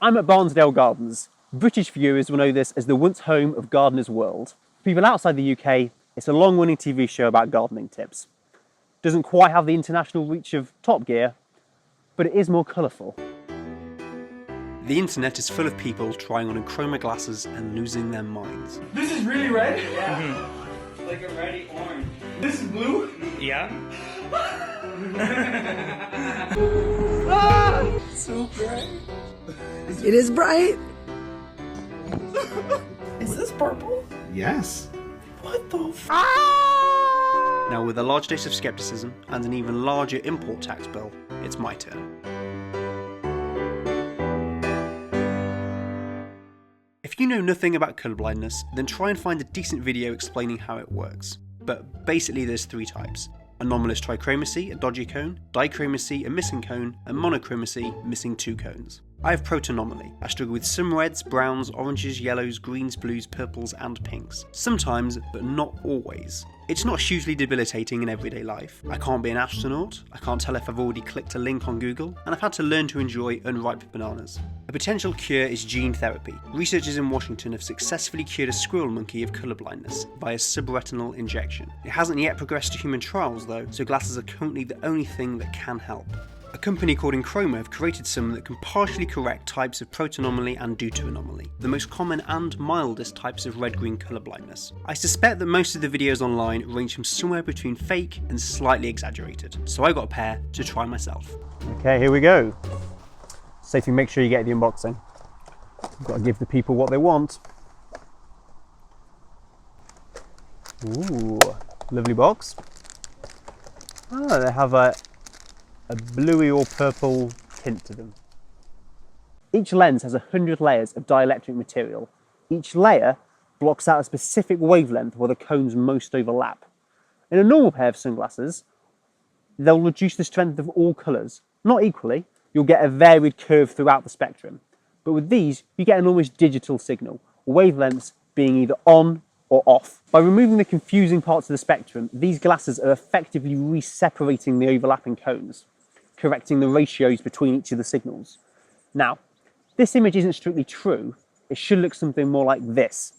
I'm at Barnsdale Gardens. British viewers will know this as the once home of Gardener's World. For people outside the UK, it's a long-running TV show about gardening tips. Doesn't quite have the international reach of Top Gear, but it is more colourful. The internet is full of people trying on Enchroma glasses and losing their minds. This is really red? Yeah. Like a reddy orange. This is blue? Yeah. Ah! So bright. It is bright. Is this purple? Yes. What the f? Now, with a large dose of scepticism and an even larger import tax bill, it's my turn. If you know nothing about colourblindness, then try and find a decent video explaining how it works. But basically there's three types: anomalous trichromacy, a dodgy cone; dichromacy, a missing cone; and monochromacy, missing two cones. I have protanomaly. I struggle with some reds, browns, oranges, yellows, greens, blues, purples and pinks. Sometimes, but not always. It's not hugely debilitating in everyday life. I can't be an astronaut, I can't tell if I've already clicked a link on Google, and I've had to learn to enjoy unripe bananas. A potential cure is gene therapy. Researchers in Washington have successfully cured a squirrel monkey of colourblindness via subretinal injection. It hasn't yet progressed to human trials though, so glasses are currently the only thing that can help. A company called Enchroma have created some that can partially correct types of protanomaly and deuteranomaly, the most common and mildest types of red-green colour blindness. I suspect that most of the videos online range from somewhere between fake and slightly exaggerated, so I got a pair to try myself. Okay, here we go. Sophie, make sure you get the unboxing. You've got to give the people what they want. Ooh, lovely box. Oh, they have a bluey or purple tint to them. Each lens has 100 layers of dielectric material. Each layer blocks out a specific wavelength where the cones most overlap. In a normal pair of sunglasses, they'll reduce the strength of all colours. Not equally, you'll get a varied curve throughout the spectrum. But with these, you get an almost digital signal, wavelengths being either on or off. By removing the confusing parts of the spectrum, these glasses are effectively re-separating the overlapping cones, correcting the ratios between each of the signals. Now, this image isn't strictly true. It should look something more like this.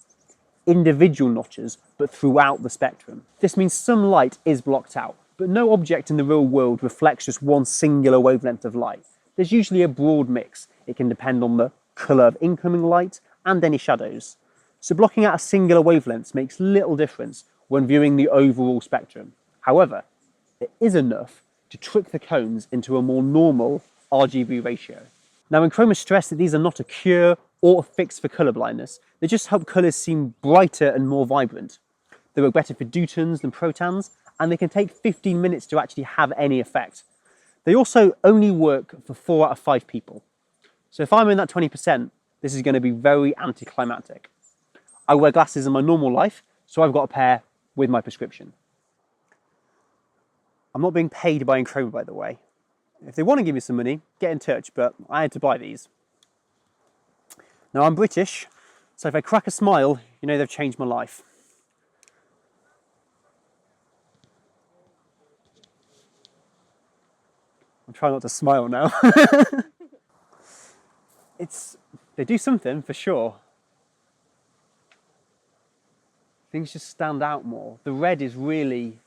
Individual notches, but throughout the spectrum. This means some light is blocked out, but no object in the real world reflects just one singular wavelength of light. There's usually a broad mix. It can depend on the colour of incoming light and any shadows. So blocking out a singular wavelength makes little difference when viewing the overall spectrum. However, it is enough to trick the cones into a more normal RGB ratio. Now, Enchroma stress that these are not a cure or a fix for colour blindness. They just help colours seem brighter and more vibrant. They work better for deuterans than protans, and they can take 15 minutes to actually have any effect. They also only work for 4 out of 5 people. So if I'm in that 20%, this is going to be very anticlimactic. I wear glasses in my normal life, so I've got a pair with my prescription. I'm not being paid by Enchroma, by the way. If they want to give me some money, get in touch, but I had to buy these. Now, I'm British, so if I crack a smile, you know they've changed my life. I'm trying not to smile now. They do something for sure. Things just stand out more. The red is really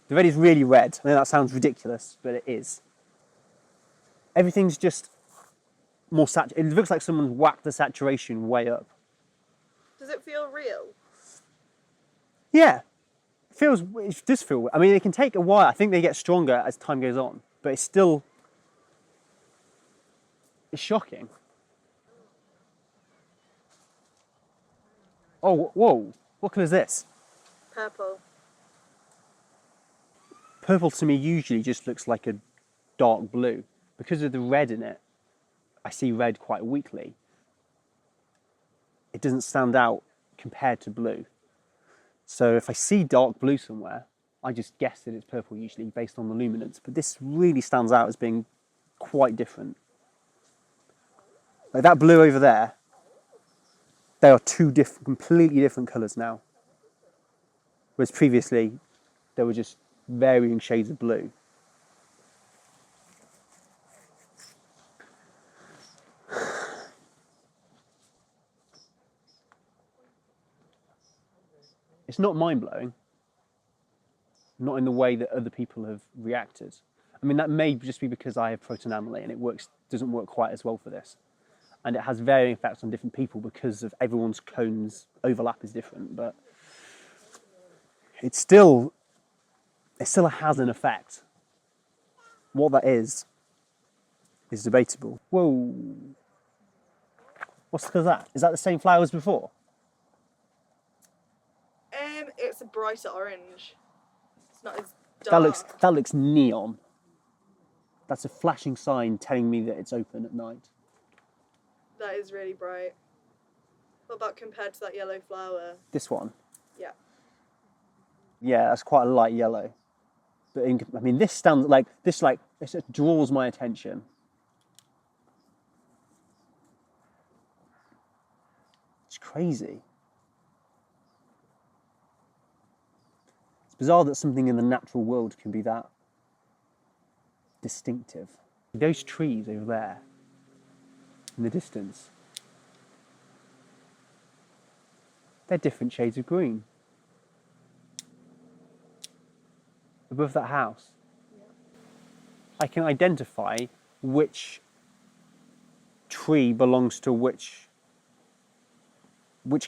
red. I know that sounds ridiculous, but it is. Everything's just more saturated. It looks like someone's whacked the saturation way up. Does it feel real? Yeah, it does feel, I mean, it can take a while. I think they get stronger as time goes on, but it's shocking. Oh, whoa, what colour is this? Purple. Purple to me usually just looks like a dark blue. Because of the red in it, I see red quite weakly. It doesn't stand out compared to blue. So if I see dark blue somewhere, I just guess that it's purple usually based on the luminance. But this really stands out as being quite different. Like that blue over there, they are two completely different colours now. Whereas previously, they were just varying shades of blue. It's not mind-blowing. Not in the way that other people have reacted. I mean, that may just be because I have proton amylase and it doesn't work quite as well for this. And it has varying effects on different people because of everyone's clones overlap is different, but it still has an effect. What that is debatable. Whoa. What's that? Is that the same flower as before? It's a brighter orange. It's not as dark. That looks neon. That's a flashing sign telling me that it's open at night. That is really bright. What about compared to that yellow flower? This one? Yeah. Yeah, that's quite a light yellow. But I mean, this stands like it draws my attention. It's crazy. It's bizarre that something in the natural world can be that distinctive. Those trees over there, in the distance, they're different shades of green. Above that house, I can identify which tree belongs to which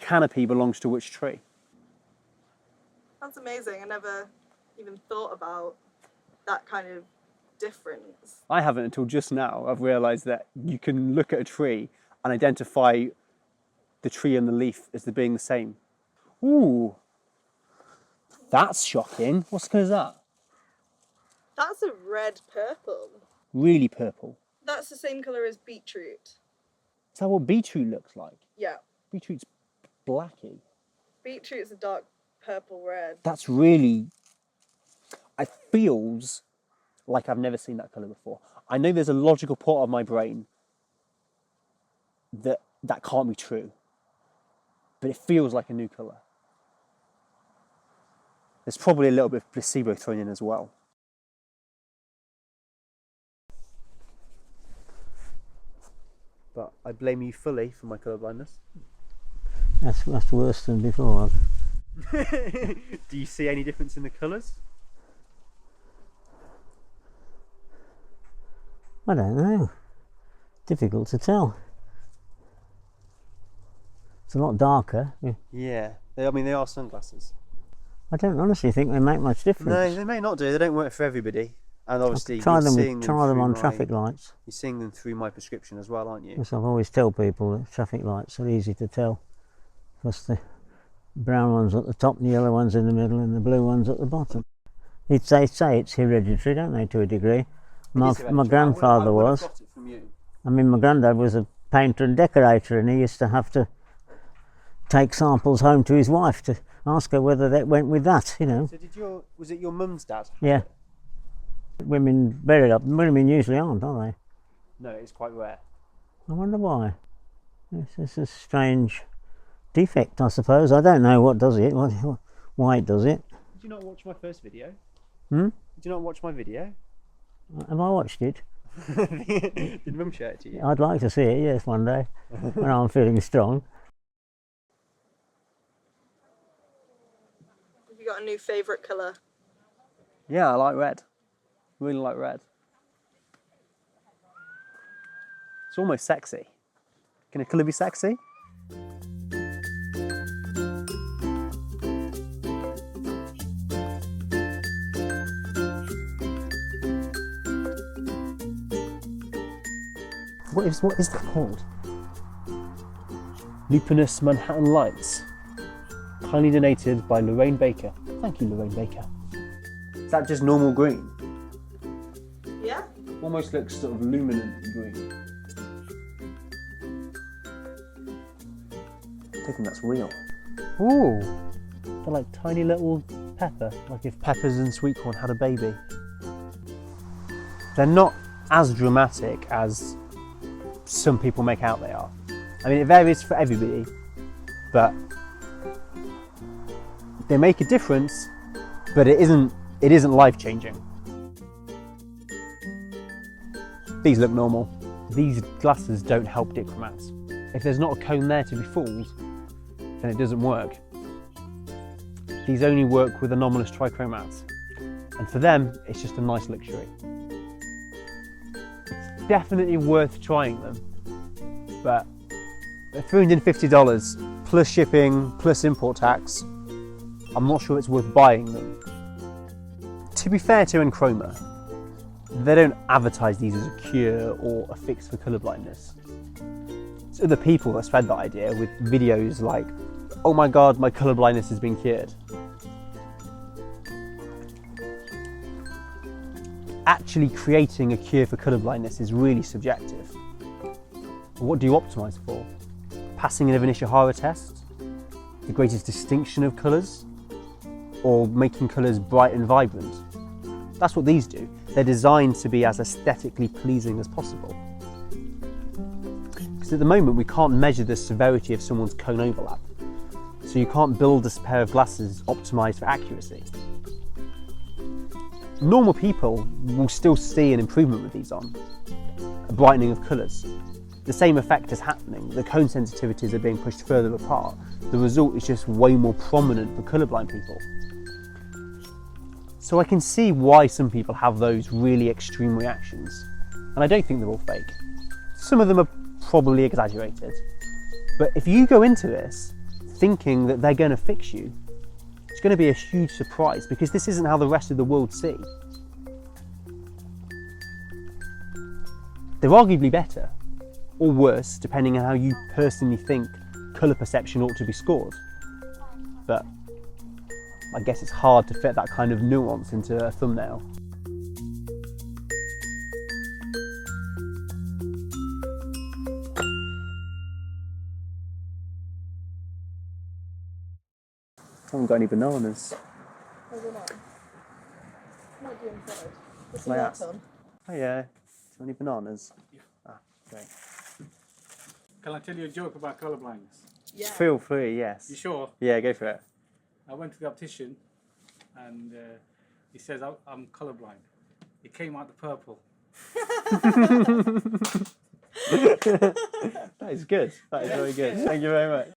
canopy belongs to which tree. That's amazing. I never even thought about that kind of difference. I haven't until just now. I've realised that you can look at a tree and identify the tree and the leaf as being the same. Ooh, that's shocking. What colour is that? That's a red purple. Really purple. That's the same colour as beetroot. Is that what beetroot looks like? Yeah. Beetroot's blacky. Beetroot's a dark purple red. That's really... It feels like I've never seen that colour before. I know there's a logical part of my brain that can't be true. But it feels like a new colour. There's probably a little bit of placebo thrown in as well. But I blame you fully for my colour blindness. That's worse than before. Do you see any difference in the colours? I don't know. Difficult to tell. It's a lot darker. Yeah, I mean they are sunglasses. I don't honestly think they make much difference. No, they may not do. They don't work for everybody. And obviously, try them through on traffic lights. You're seeing them through my prescription as well, aren't you? Yes, I've always tell people that traffic lights are easy to tell, because the brown ones at the top, and the yellow ones in the middle, and the blue ones at the bottom. They say it's hereditary, don't they, to a degree? My grandfather was. I mean, my granddad was a painter and decorator, and he used to have to take samples home to his wife to ask her whether that went with that, you know. So was it your mum's dad? Yeah. Women women usually aren't they? No, it's quite rare. I wonder why. It's a strange defect, I suppose. I don't know what does it, why it does it. Did you not watch my first video? Hmm? Did you not watch my video? Have I watched it? Did Mum show it to you? I'd like to see it, yes, one day, when I'm feeling strong. Have you got a new favourite colour? Yeah, I like red. Really like red. It's almost sexy. Can a colour be sexy? What is that called? Lupinous Manhattan Lights. Kindly donated by Lorraine Baker. Thank you, Lorraine Baker. Is that just normal green? Yeah. Almost looks sort of luminant green. I think that's real. Ooh, they're like tiny little pepper, like if peppers and sweet corn had a baby. They're not as dramatic as some people make out they are. I mean, it varies for everybody, but they make a difference, but it isn't life-changing. These look normal. These glasses don't help dichromats. If there's not a cone there to be fooled, then it doesn't work. these only work with anomalous trichromats. And for them, it's just a nice luxury. Definitely worth trying them, but at $350 plus shipping, plus import tax, I'm not sure it's worth buying them. To be fair to Enchroma, they don't advertise these as a cure or a fix for colour blindness. It's other people that spread that idea with videos like, oh my god, my colour blindness has been cured. Actually creating a cure for colour blindness is really subjective. What do you optimise for? Passing an Ishihara test? The greatest distinction of colours? Or making colours bright and vibrant? That's what these do. They're designed to be as aesthetically pleasing as possible. Because at the moment we can't measure the severity of someone's cone overlap. So you can't build a pair of glasses optimised for accuracy. Normal people will still see an improvement with these on, a brightening of colours. The same effect is happening, the cone sensitivities are being pushed further apart. The result is just way more prominent for colourblind people. So I can see why some people have those really extreme reactions, and I don't think they're all fake. Some of them are probably exaggerated, but if you go into this thinking that they're going to fix you, it's going to be a huge surprise because this isn't how the rest of the world see. They're arguably better, or worse, depending on how you personally think colour perception ought to be scored. But I guess it's hard to fit that kind of nuance into a thumbnail. I haven't got any bananas. Oh, we're not. What do you inside? What's Like the that. on? Oh yeah, do you want any bananas? Ah, great. Can I tell you a joke about colour blindness? Yeah. Feel free, yes. You sure? Yeah, go for it. I went to the optician and he says, I'm colourblind. It came out the purple. That is good. That is very good. Thank you very much.